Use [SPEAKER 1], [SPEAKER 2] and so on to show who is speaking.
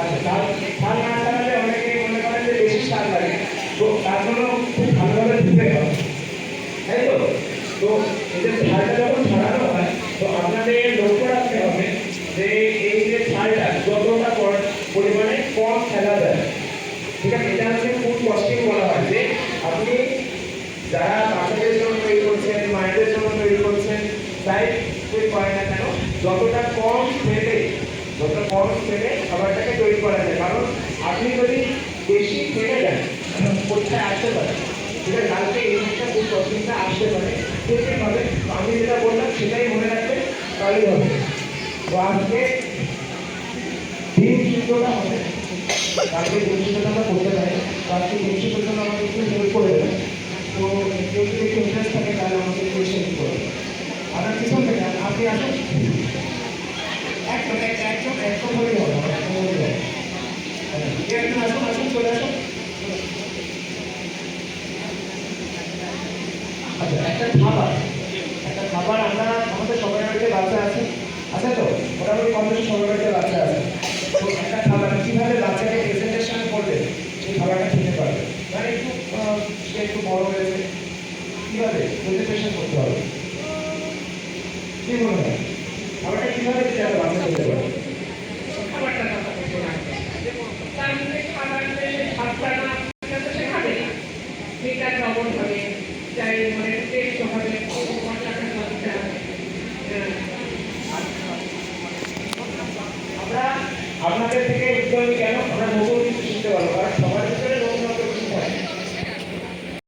[SPEAKER 1] আচ্ছা, ঝাল না চালালে অনেকে মনে করেন যে বেশি স্বাদ লাগে, তো তার জন্য খুব ভালোভাবে ধুতে হবে, তাই তো? তো এই যে ঝালটা যখন ছড়ানো হয়, তো আপনাদের লক্ষ্য রাখতে হবে যে এই যে ঝালটা যতটা পরিমাণে কম ফেলা যায়, ঠিক আছে? এটা হচ্ছে ফুড কস্টিং বলা হয়, যে আপনি যারা বাচ্চাদের জন্য তৈরি করছেন, মায়েদের জন্য তৈরি করছেন, তাই তৈরি করেন না কেন, যতটা কম ফেলে খাবারটাকে তৈরি করা যায়। কারণ আপনি যদি বেশি ফেলে দেন, পরীক্ষায় আসতে পারে, ঠিক আছে? কালকে এই জিনিসটা খুব কঠিনটা আসতে পারে, হবে। আমি যেটা বললাম সেটাই মনে রাখবেন, তাহলেই হবে। তো আজকে ডিম সিদ্ধটা হবে, কালকে ডিম সিদ্ধটা আমরা করতে পারি, আজকে ডিম সিদ্ধর জন্য আমাকে একটু হেল্প করে দেবেন। তো কেউ যদি একটু ইন্টারেস্ট থাকে তাহলে আমাকে একটু হেল্প করবে। আপনার পিছন থেকে আপনি আসুন, একদম হলেই হবে, একদম হলেই হবে। একদম আসুন, চলে আসুন। আচ্ছা, একটা খাবার আমরা আমাদের সবার বাড়িতে বাচ্চা আছে, আছে তো? মোটামুটি কম বেশি সবার বাড়িতে বাচ্চা আছে। তো একটা খাবার কিভাবে বাচ্চাকে প্রেজেন্টেশন করবে সেই খাবারটা খেতে পারবে, মানে একটু সে একটু বড় হয়েছে, কিভাবে প্রেজেন্টেশন করতে হবে, কি মনে হয়? খাবারটা কিভাবে দিতে হবে বাচ্চা খেতে পারবে?
[SPEAKER 2] খাবারটা তার মধ্যে খাবার স্বাদটা না শেখাবে না, সেটা লবণ হবে, চাই মানে টেস্ট হবে, মশলাটা দিতে হবে।
[SPEAKER 1] আমরা আপনাদের থেকে উদ্যোগী কেন